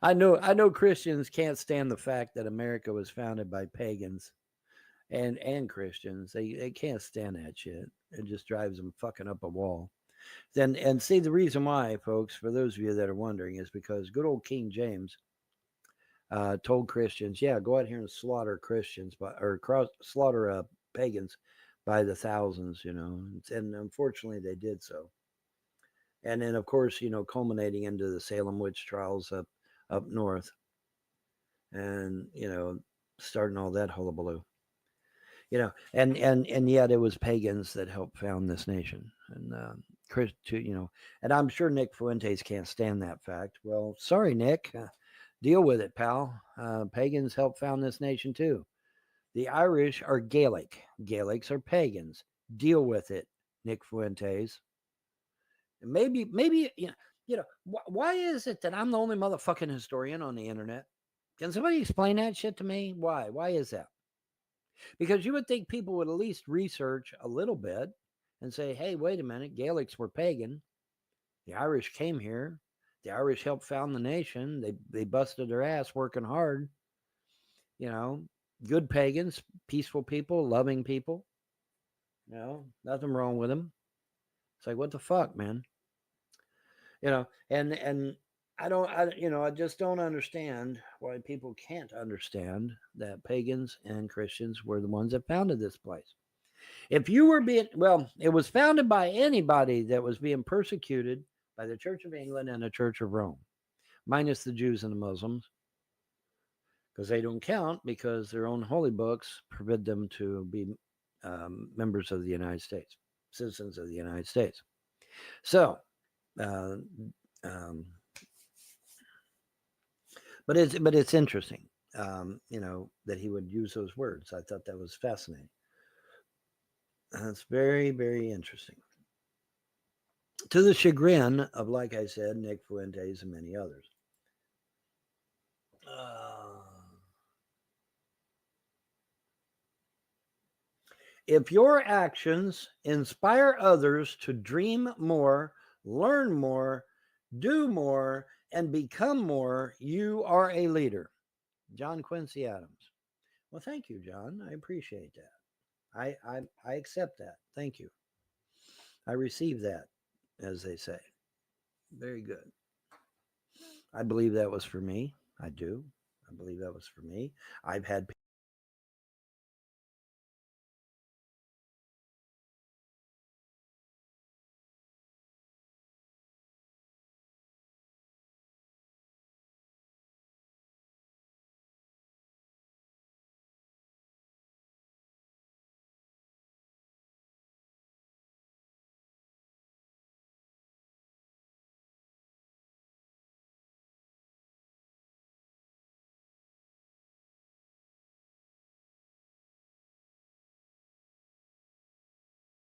I know Christians can't stand the fact that America was founded by pagans and Christians. They can't stand that shit. It just drives them fucking up a wall. Then and see the reason why, folks, for those of you that are wondering, is because good old King James told Christians, yeah, go out here and slaughter Christians, slaughter pagans by the thousands, and unfortunately they did so. And then, of course, culminating into the Salem witch trials up north, and starting all that hullabaloo. And yet it was pagans that helped found this nation, and and I'm sure Nick Fuentes can't stand that fact. Well, sorry, Nick, deal with it, pal. Pagans helped found this nation too. The Irish are Gaelic. Gaelics are pagans. Deal with it, Nick Fuentes. Maybe why is it that I'm the only motherfucking historian on the internet? Can somebody explain that shit to me? Why? Why is that? Because you would think people would at least research a little bit and say, hey, wait a minute, Gaelics were pagan. The Irish came here. The Irish helped found the nation. They busted their ass working hard. Good pagans, peaceful people, loving people. Nothing wrong with them. It's like, what the fuck, man? And I just don't understand why people can't understand that pagans and Christians were the ones that founded this place. If you were it was founded by anybody that was being persecuted by the Church of England and the Church of Rome, minus the Jews and the Muslims, because they don't count because their own holy books forbid them to be members of the United States, citizens of the United States. So, uh, um, but it's interesting, that he would use those words. I thought that was fascinating. That's very, very interesting. To the chagrin of, like I said, Nick Fuentes and many others. If your actions inspire others to dream more, learn more, do more, and become more, you are a leader. John Quincy Adams. Well, thank you, John. I appreciate that. I accept that. Thank you. I receive that, as they say. Very good. I believe that was for me. I do. I believe that was for me. I've had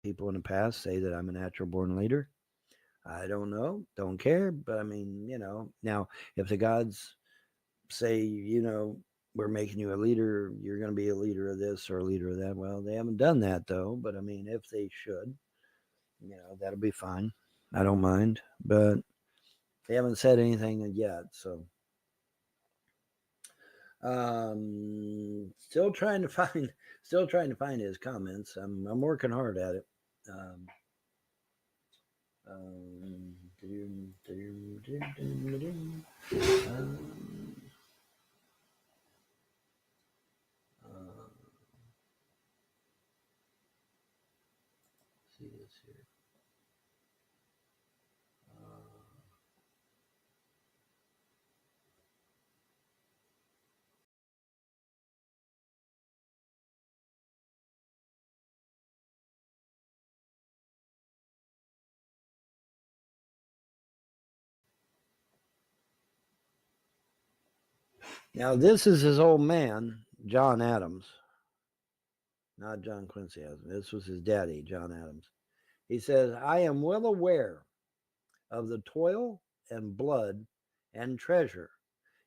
people in the past say that I'm a natural born leader. I don't know, don't care, but I mean, now if the gods say, we're making you a leader, you're going to be a leader of this or a leader of that. Well, they haven't done that though, but I mean, if they should, that'll be fine. I don't mind, but they haven't said anything yet. So, still trying to find his comments. I'm working hard at it. Um, um, um, uh, see this here. Uh, Now, this is his old man, John Adams, not John Quincy Adams. This was his daddy, John Adams. He says, I am well aware of the toil and blood and treasure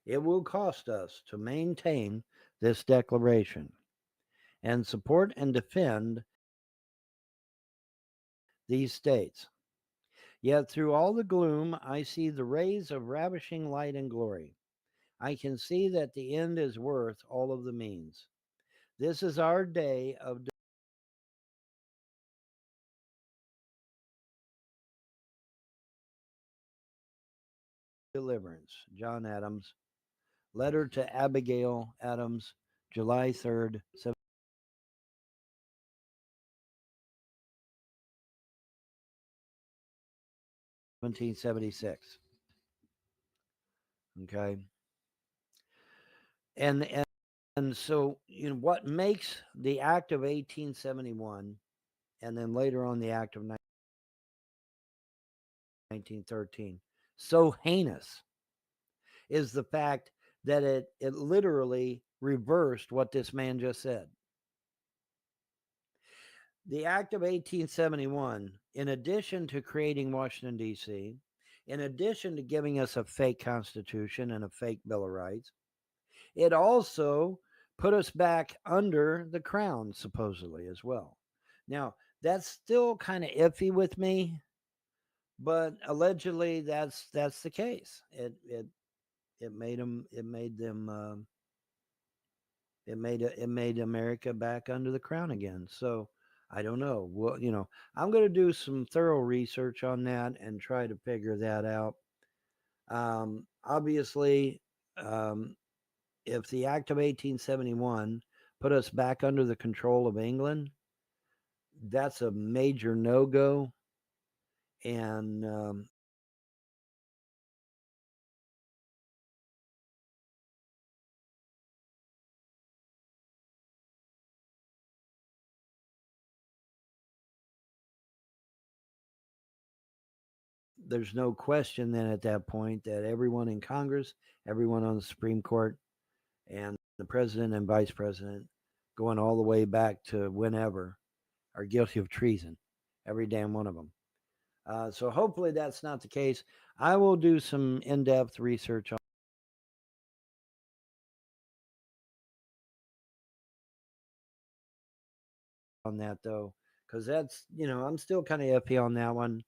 it will cost us to maintain this declaration and support and defend these states. Yet through all the gloom, I see the rays of ravishing light and glory. I can see that the end is worth all of the means. This is our day of deliverance. John Adams. Letter to Abigail Adams, July 3rd, 1776. Okay. And and so what makes the act of 1871 and then later on the act of 1913 so heinous is the fact that it literally reversed what this man just said. The Act of 1871, in addition to creating Washington, D.C., in addition to giving us a fake Constitution and a fake Bill of Rights, it also put us back under the crown, supposedly, as well. Now, that's still kind of iffy with me, but allegedly that's the case. It made America back under the crown again. So I don't know. Well, I'm going to do some thorough research on that and try to figure that out. Obviously, um, if the Act of 1871 put us back under the control of England, that's a major no-go. And there's no question then at that point that everyone in Congress, everyone on the Supreme Court, and the president and vice president, going all the way back to whenever, are guilty of treason. Every damn one of them. So hopefully that's not the case. I will do some in-depth research on that, though, because that's, I'm still kind of iffy on that one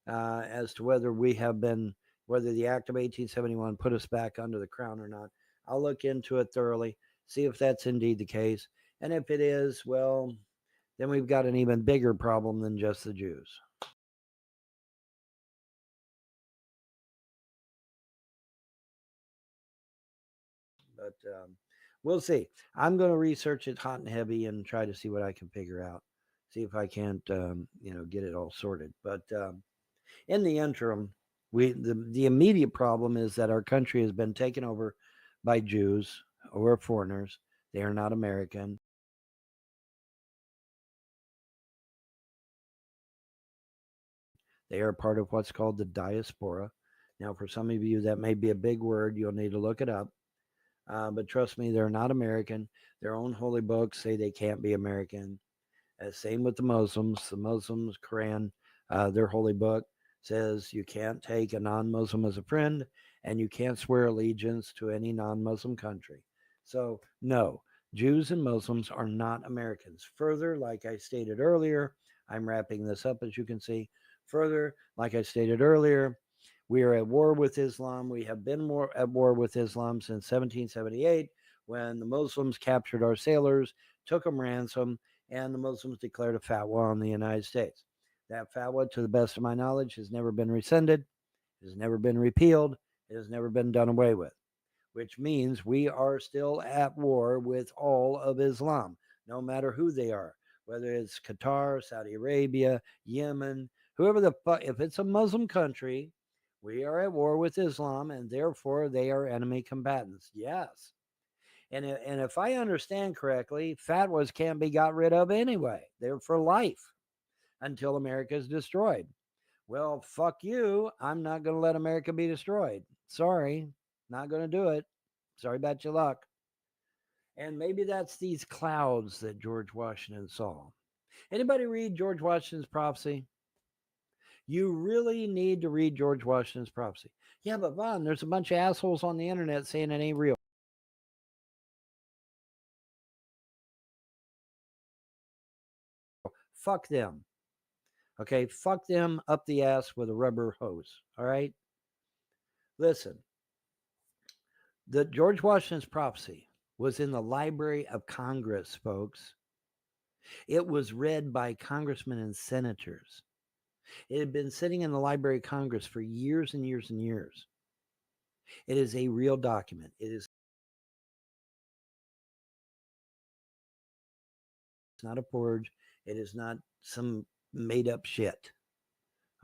as to whether whether the Act of 1871 put us back under the crown or not. I'll look into it thoroughly, see if that's indeed the case. And if it is, well, then we've got an even bigger problem than just the Jews. But we'll see. I'm going to research it hot and heavy and try to see what I can figure out. See if I can't, get it all sorted. But in the interim, the immediate problem is that our country has been taken over by Jews or foreigners. They are not American. They are part of what's called the diaspora. Now, for some of you, that may be a big word. You'll need to look it up. But trust me, they're not American. Their own holy books say they can't be American. Same with the Muslims. The Muslims, Quran, their holy book says you can't take a non-Muslim as a friend, and you can't swear allegiance to any non-Muslim country. So, no, Jews and Muslims are not Americans. Further, like I stated earlier, I'm wrapping this up as you can see. Further, like I stated earlier, we are at war with Islam. We have been at war with Islam since 1778 when the Muslims captured our sailors, took them ransom, and the Muslims declared a fatwa on the United States. That fatwa, to the best of my knowledge, has never been rescinded, has never been repealed, it has never been done away with, which means we are still at war with all of Islam, no matter who they are, whether it's Qatar, Saudi Arabia, Yemen, whoever the fuck, if it's a Muslim country, we are at war with Islam, and therefore they are enemy combatants. Yes. And if I understand correctly, fatwas can't be got rid of anyway. They're for life until America is destroyed. Well, fuck you. I'm not going to let America be destroyed. Sorry. Not going to do it. Sorry about your luck. And maybe that's these clouds that George Washington saw. Anybody read George Washington's prophecy? You really need to read George Washington's prophecy. Yeah, but Vaughn, there's a bunch of assholes on the internet saying it ain't real. Fuck them. Okay, fuck them up the ass with a rubber hose. All right, listen. The George Washington's prophecy was in the Library of Congress, folks. It was read by congressmen and senators. It had been sitting in the Library of Congress for years and years and years. It is a real document. It is not a forge. It is not some made up shit.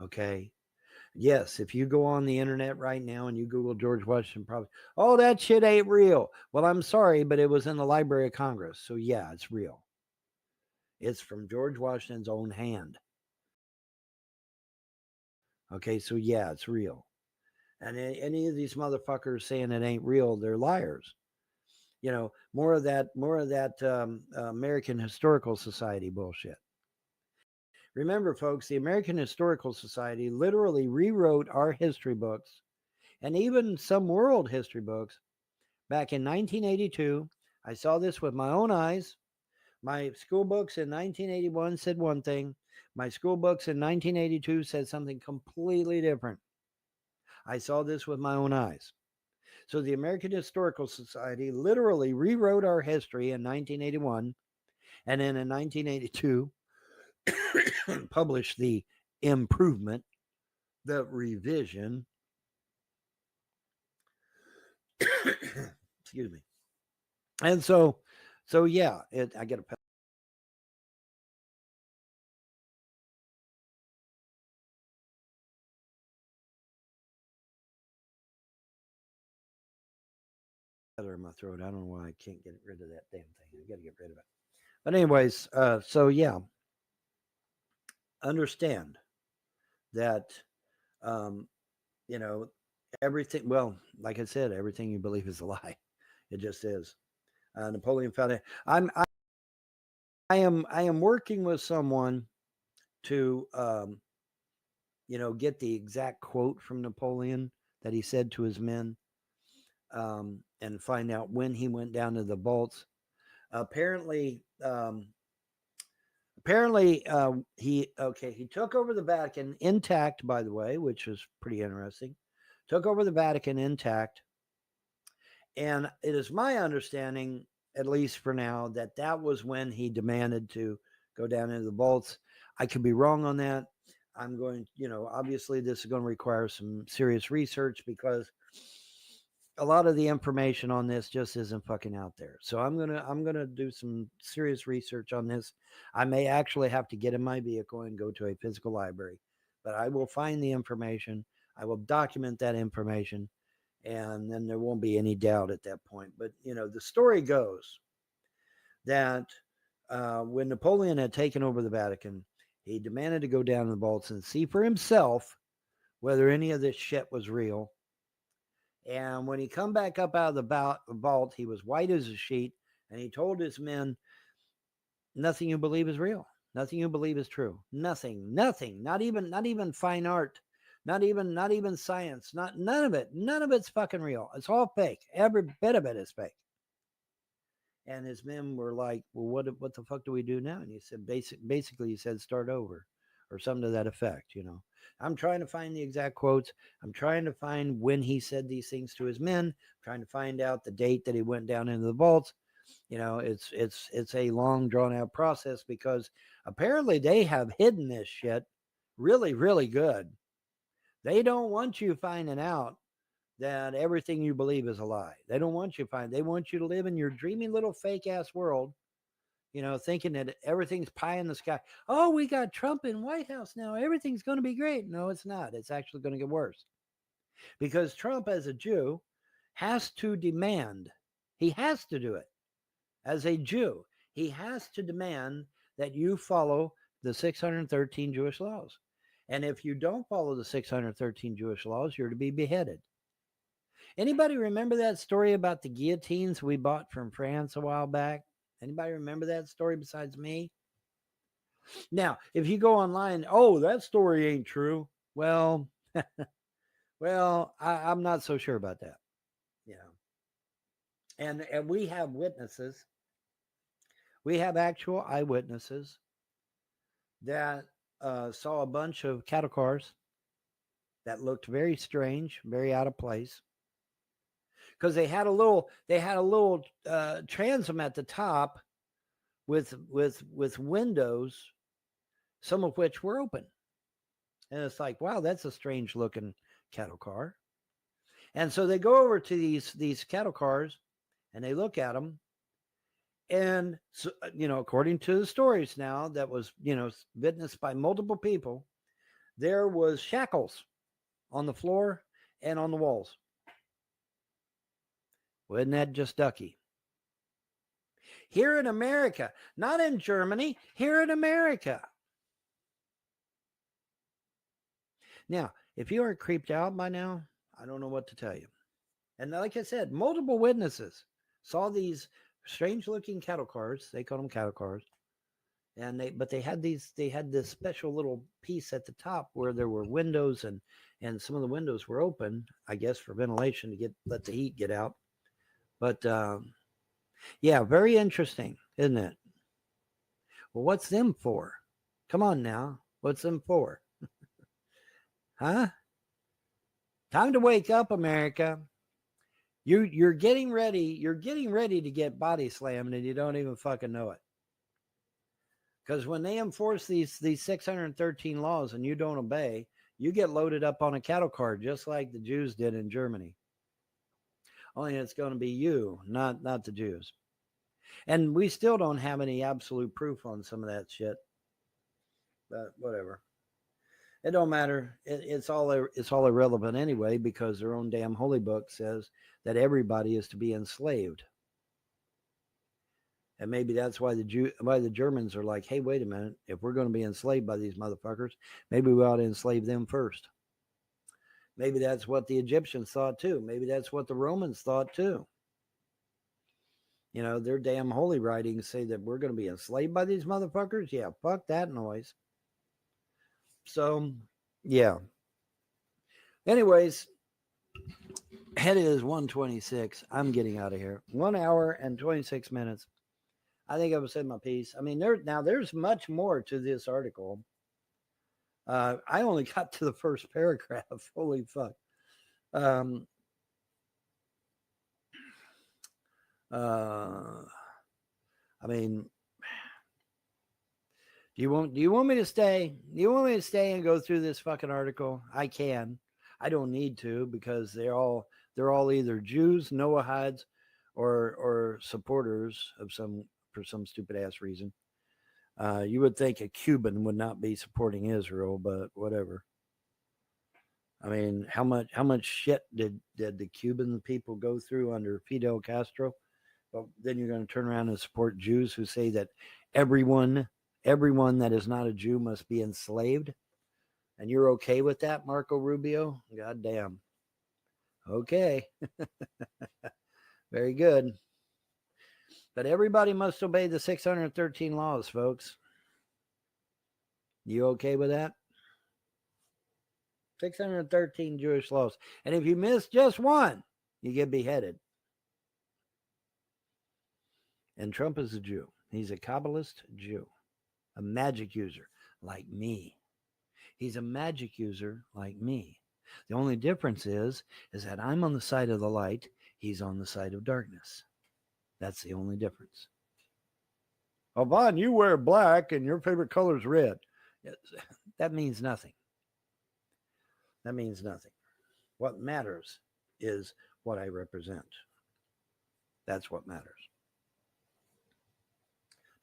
Okay. Yes, if you go on the internet right now and you Google George Washington, probably, oh, that shit ain't real. Well, I'm sorry, but it was in the Library of Congress. So, yeah, it's real. It's from George Washington's own hand. Okay, so yeah, it's real. And any of these motherfuckers saying it ain't real, they're liars. You know, more of that American Historical Society bullshit. Remember, folks, the American Historical Society literally rewrote our history books and even some world history books back in 1982. I saw this with my own eyes. My school books in 1981 said one thing. My school books in 1982 said something completely different. I saw this with my own eyes. So the American Historical Society literally rewrote our history in 1981, and then in 1982 published the improvement, the revision. Excuse me. And so yeah, I get a feather in my throat. I don't know why I can't get rid of that damn thing. I got to get rid of it. But anyways, so yeah, understand that um, you know everything. Well, like I said, everything you believe is a lie. It just is. Napoleon found it. I am working with someone to get the exact quote from Napoleon that he said to his men, and find out when he went down to the vaults. Apparently, he took over the Vatican intact, by the way, which was pretty interesting. Took over the Vatican intact, and it is my understanding, at least for now, that that was when he demanded to go down into the vaults. I could be wrong on that. I'm going, obviously this is going to require some serious research because a lot of the information on this just isn't fucking out there. So I'm gonna do some serious research on this. I may actually have to get in my vehicle and go to a physical library, but I will find the information. I will document that information, and then there won't be any doubt at that point. But the story goes that when Napoleon had taken over the Vatican, he demanded to go down to the vaults and see for himself whether any of this shit was real. And when he come back up out of the vault, he was white as a sheet, and he told his men, "Nothing you believe is real. Nothing you believe is true. Nothing. Nothing. Not even fine art. Not even science. None of it. None of it's fucking real. It's all fake. Every bit of it is fake." And his men were like, "Well, what the fuck do we do now?" And he said, basically, he said, "Start over," or something to that effect. I'm trying to find the exact quotes. I'm trying to find when he said these things to his men. I'm trying to find out the date that he went down into the vaults. It's a long drawn out process because apparently they have hidden this shit really, really good. They don't want you finding out that everything you believe is a lie. They don't want you to find. They want you to live in your dreamy little fake ass world, thinking that everything's pie in the sky. Oh, we got Trump in White House now. Everything's going to be great. No, it's not. It's actually going to get worse because Trump, as a Jew, has to demand. He has to do it as a Jew. He has to demand that you follow the 613 Jewish laws. And if you don't follow the 613 Jewish laws, you're to be beheaded. Anybody remember that story about the guillotines we bought from France a while back? Anybody remember that story besides me? Now, if you go online, oh, that story ain't true. Well, I'm not so sure about that. You know, and we have witnesses. We have actual eyewitnesses that saw a bunch of cattle cars that looked very strange, very out of place, because they had a little transom at the top with windows, some of which were open. And it's like, wow, that's a strange looking cattle car. And so they go over to these cattle cars and they look at them. And, so, according to the stories now that was, witnessed by multiple people, there was shackles on the floor and on the walls. Wasn't that just ducky? Here in America, not in Germany, here in America. Now, if you aren't creeped out by now, I don't know what to tell you. And like I said, multiple witnesses saw these strange-looking cattle cars. They call them cattle cars, and they had this special little piece at the top where there were windows, and some of the windows were open, I guess, for ventilation to let the heat get out. But yeah, very interesting, isn't it? Well, what's them for? Come on now, what's them for? Huh? Time to wake up, America. You're getting ready. You're getting ready to get body slammed, and you don't even fucking know it. Because when they enforce these 613 laws and you don't obey, you get loaded up on a cattle car, just like the Jews did in Germany. Only it's going to be you, not the Jews. And we still don't have any absolute proof on some of that shit. But whatever. It don't matter. It's all irrelevant anyway, because their own damn holy book says that everybody is to be enslaved. And maybe that's why the Germans are like, hey, wait a minute. If we're going to be enslaved by these motherfuckers, maybe we ought to enslave them first. Maybe that's what the Egyptians thought too. Maybe that's what the Romans thought too. Their damn holy writings say that we're going to be enslaved by these motherfuckers. Yeah, fuck that noise. So, yeah. Anyways, it is 1:26. I'm getting out of here. 1 hour and 26 minutes. I think I've said my piece. I mean, there's much more to this article. I only got to the first paragraph. Holy fuck. I mean, do you want me to stay? Do you want me to stay and go through this fucking article? I can. I don't need to, because they're all either Jews, Noahides, or supporters of for some stupid ass reason. You would think a Cuban would not be supporting Israel, but whatever. I mean, how much shit did the Cuban people go through under Fidel Castro? But then you're going to turn around and support Jews who say that everyone that is not a Jew must be enslaved. And you're okay with that, Marco Rubio? God damn. Okay. Very good. But everybody must obey the 613 laws, folks. You okay with that? 613 Jewish laws. And if you miss just one, you get beheaded. And Trump is a Jew. He's a Kabbalist Jew. A magic user like me. He's a magic user like me. The only difference is that I'm on the side of the light. He's on the side of darkness. That's the only difference. Oh, Vaughn, you wear black and your favorite color is red. That means nothing. That means nothing. What matters is what I represent. That's what matters.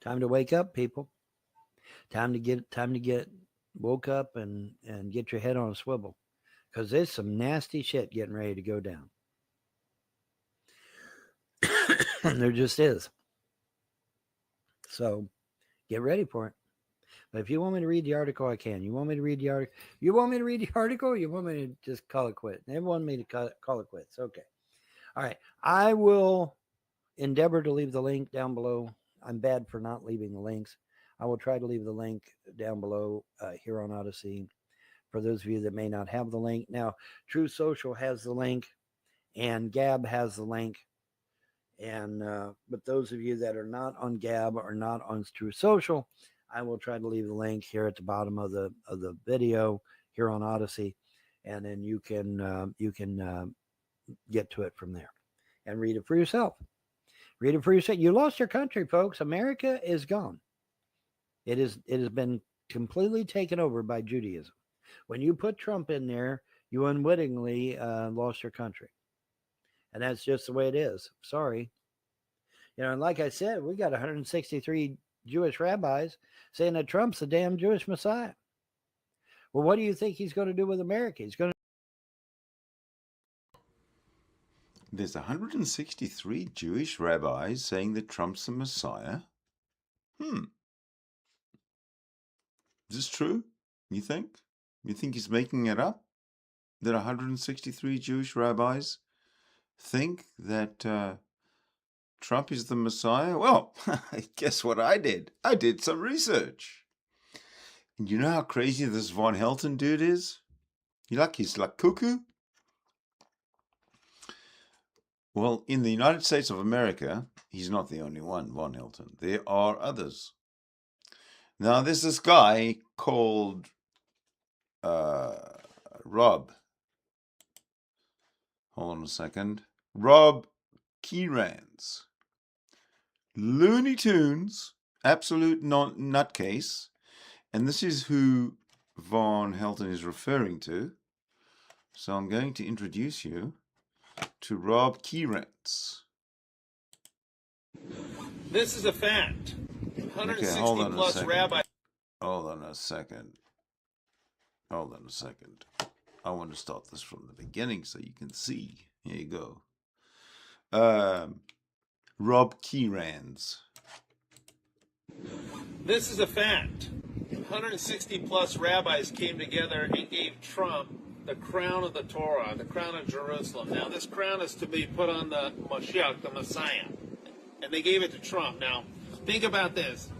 Time to wake up, people. Time to get woke up and get your head on a swivel, because there's some nasty shit getting ready to go down. And there just is. So get ready for it. But if you want me to read the article, I can. You want me to read the article? You want me to read the article? Or you want me to just call it quits? They want me to call it quits. Okay. All right. I will endeavor to leave the link down below. I'm bad for not leaving the links. I will try to leave the link down below here on Odyssey for those of you that may not have the link. Now, True Social has the link, and Gab has the link. And but those of you that are not on Gab or not on True Social, I will try to leave the link here at the bottom of the video here on Odyssey, and then you can get to it from there and read it for yourself. Read it for yourself. You lost your country, folks. America is gone. It has been completely taken over by Judaism. When you put Trump in there, you unwittingly lost your country. And that's just the way it is. Sorry. And like I said, we got 163 Jewish rabbis saying that Trump's the damn Jewish Messiah. Well, what do you think he's going to do with America? He's going to... There's 163 Jewish rabbis saying that Trump's the Messiah. Is this true? You think? You think he's making it up? That 163 Jewish rabbis think that Trump is the Messiah? Well, guess what I did? I did some research. And you know how crazy this Von Helton dude is? He's like cuckoo. Well, in the United States of America, he's not the only one, Von Helton. There are others. Now, there's this guy called Rob. Hold on a second. Rob Keyrands. Looney Tunes, absolute nutcase. And this is who Von Helton is referring to. So I'm going to introduce you to Rob Keyrands. This is a fact. 160 plus rabbis. Hold on a second. I want to start this from the beginning so you can see. Here you go. Rob Keyrands. This is a fact. 160 plus rabbis came together and gave Trump the crown of the Torah, the crown of Jerusalem. Now, this crown is to be put on the Mashiach, the Messiah. And they gave it to Trump. Now, think about this.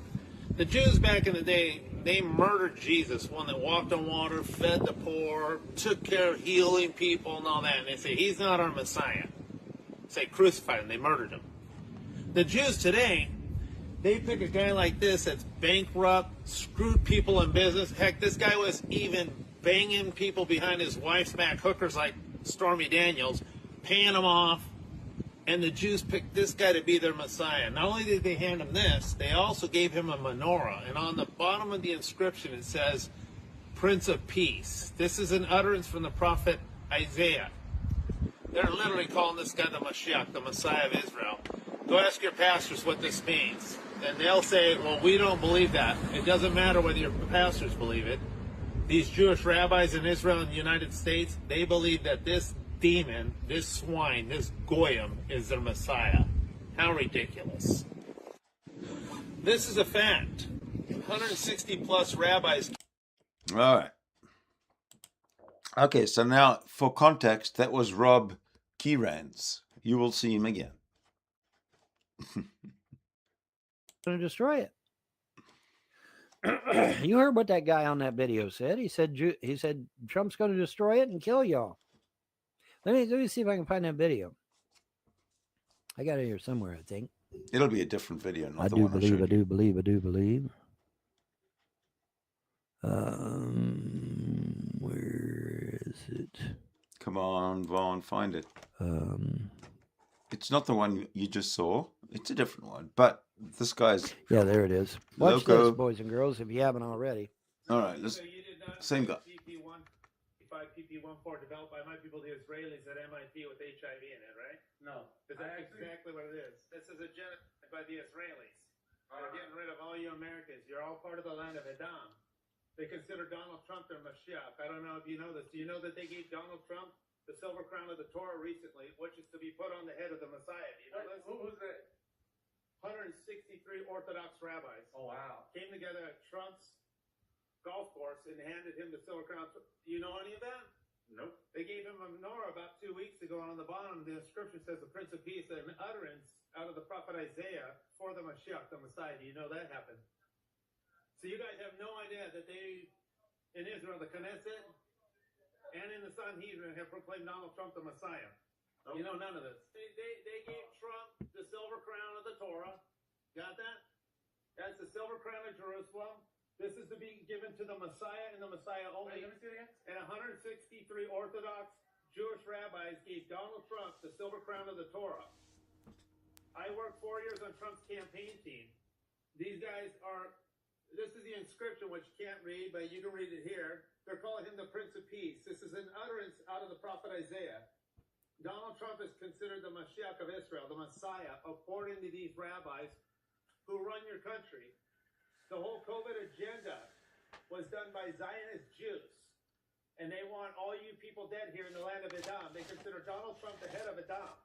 The Jews back in the day, they murdered Jesus, one that walked on water, fed the poor, took care of healing people and all that. And they say, he's not our Messiah. Say, crucified him. They murdered him. The Jews today, they pick a guy like this that's bankrupt, screwed people in business. Heck, this guy was even banging people behind his wife's back, hookers like Stormy Daniels, paying them off. And the Jews picked this guy to be their Messiah. Not only did they hand him this, they also gave him a menorah. And on the bottom of the inscription, it says, Prince of Peace. This is an utterance from the prophet Isaiah. They're literally calling this guy the Mashiach, the Messiah of Israel. Go ask your pastors what this means. And they'll say, well, we don't believe that. It doesn't matter whether your pastors believe it. These Jewish rabbis in Israel and the United States, they believe that this demon, this swine, this goyim is their Messiah. How ridiculous. This is a fact. 160 plus rabbis. All right. Okay, so now for context, that was Rob Keyrands. You will see him again. Going to destroy it. You heard what that guy on that video said. He said Trump's going to destroy it and kill y'all. Let me see if I can find that video. I got it here somewhere, I think. It'll be a different video. Not I the do one believe. I I do believe. I do believe. Where is it? Come on, Vaughn, find it. It's not the one you just saw. It's a different one. But this guy's... Yeah, there it is. Watch Loco. this, boys and girls, if you haven't already. All right, let's... Same guy. PP14 developed by my people, the Israelis at MIT with HIV in it, right? No. That's exactly what it is. This is a genocide by the Israelis. They're getting rid of all you Americans. You're all part of the land of Edom. They consider Donald Trump their Mashiach. I don't know if you know this. Do you know that they gave Donald Trump the silver crown of the Torah recently, which is to be put on the head of the Messiah? Do you know this? Who's that? 163 Orthodox rabbis. Oh, wow. Came together at Trump's golf course and handed him the silver crown. Do you know any of that? Nope. They gave him a menorah about 2 weeks ago, and on the bottom, the inscription says the Prince of Peace, an utterance out of the prophet Isaiah for the Mashiach, the Messiah. Do you know that happened? So you guys have no idea that they, in Israel, the Knesset, and in the Sanhedrin, have proclaimed Donald Trump the Messiah. Nope. You know none of this. They gave Trump the silver crown of the Torah. Got that? That's the silver crown of of Jerusalem. This is to be given to the Messiah and the Messiah only. Let me see it again. And 163 Orthodox Jewish rabbis gave Donald Trump the silver crown of the Torah. I worked 4 years on Trump's campaign team. These guys are, this is the inscription, which you can't read, but you can read it here. They're calling him the Prince of Peace. This is an utterance out of the prophet Isaiah. Donald Trump is considered the Mashiach of Israel, the Messiah, according to these rabbis who run your country. The whole COVID agenda was done by Zionist Jews. And they want all you people dead here in the land of Edom. They consider Donald Trump the head of Edom.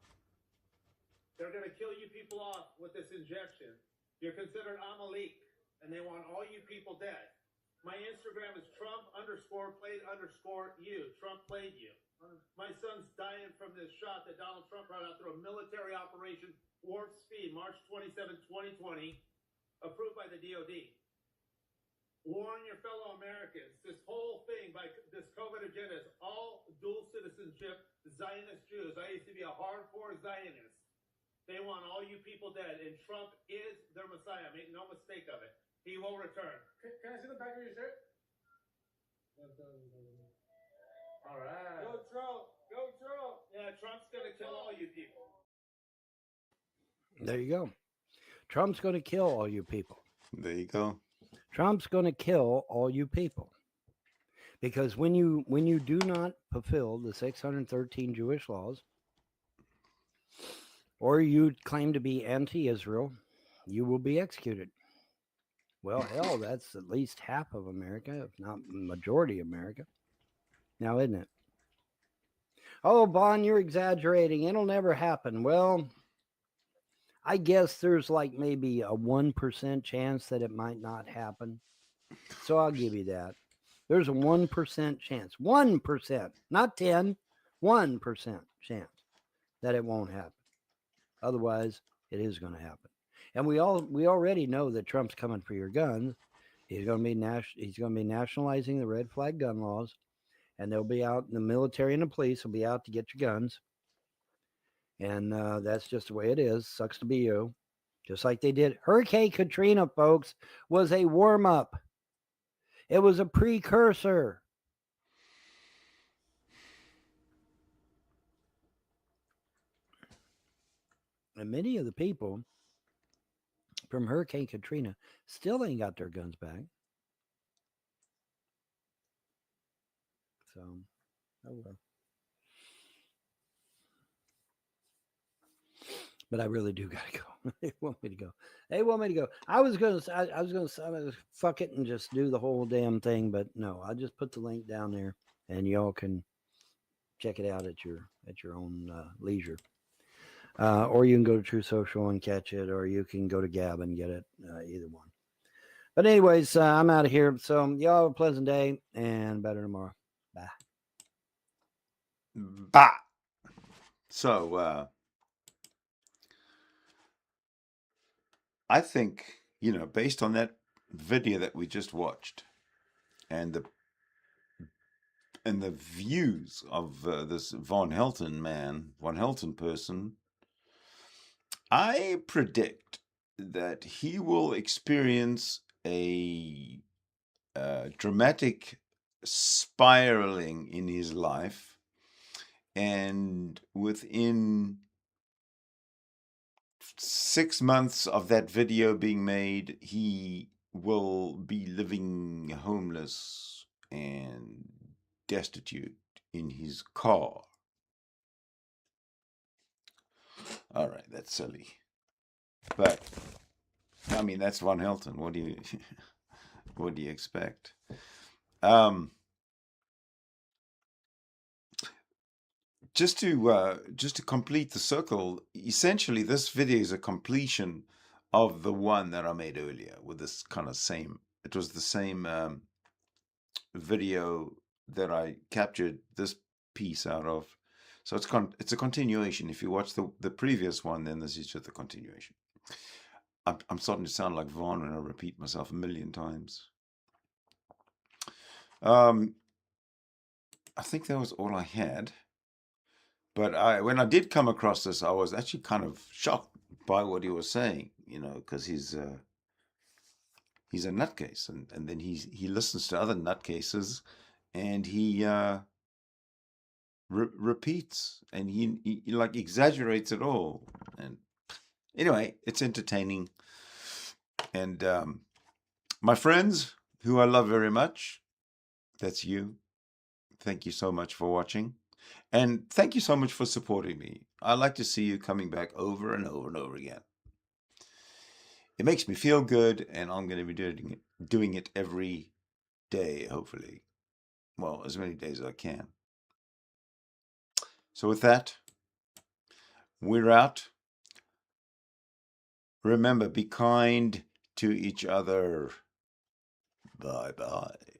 They're going to kill you people off with this injection. You're considered Amalek, and they want all you people dead. My Instagram is Trump_played_you. Trump played you. My son's dying from this shot that Donald Trump brought out through a military operation, Warp Speed, March 27, 2020, approved by the DOD. Warn your fellow Americans. This whole thing by this COVID agenda is all dual citizenship Zionist Jews. I used to be a hardcore Zionist. They want all you people dead, and Trump is their Messiah. Make no mistake of it. He will return. Can I see the back of your shirt? All right. Go Trump. Go Trump. Yeah, Trump's going to kill all you people. There you go. Trump's going to kill all you people. There you go. Trump's going to kill all you people. Because when you do not fulfill the 613 Jewish laws, or you claim to be anti-Israel, you will be executed. Well, hell, that's at least half of America, if not majority of America. Now, isn't it? Oh, Vaughn, you're exaggerating. It'll never happen. Well, I guess there's like maybe a 1% chance that it might not happen. So I'll give you that. There's a 1% chance. 1%, not 10, 1% chance that it won't happen. Otherwise, it is going to happen. And we already know that Trump's coming for your guns. He's going to be nationalizing the red flag gun laws, and they'll be out. The military and the police will be out to get your guns. And that's just the way it is. Sucks to be you. Just like they did. Hurricane Katrina, folks, was a warm-up. It was a precursor. And many of the people from Hurricane Katrina still ain't got their guns back. So, oh well. But I really do gotta go. They want me to go. They want me to go. I was gonna fuck it and just do the whole damn thing, but no, I'll just put the link down there, and y'all can check it out at your own leisure. Or you can go to True Social and catch it, or you can go to Gab and get it. Either one. But anyways, I'm out of here. So y'all have a pleasant day and better tomorrow. Bye. Bye. So I think, based on that video that we just watched and the views of this Von Helton person, I predict that he will experience a dramatic spiraling in his life, and within 6 months of that video being made, he will be living homeless and destitute in his car. All right, that's silly. But I mean, that's Von Helton. What do you expect? Just to complete the circle, essentially this video is a completion of the one that I made earlier with this kind of same. It was the same video that I captured this piece out of. So it's a continuation. If you watch the previous one, then this is just a continuation. I'm starting to sound like Vaughn when I repeat myself a million times. I think that was all I had. But when I did come across this, I was actually kind of shocked by what he was saying, because he's he's a nutcase, and then he listens to other nutcases, and he repeats, and he like exaggerates it all. And anyway, it's entertaining. And my friends, who I love very much, that's you. Thank you so much for watching. And thank you so much for supporting me. I like to see you coming back over and over and over again. It makes me feel good, and I'm going to be doing it every day, hopefully. Well, as many days as I can. So with that, we're out. Remember, be kind to each other. Bye-bye.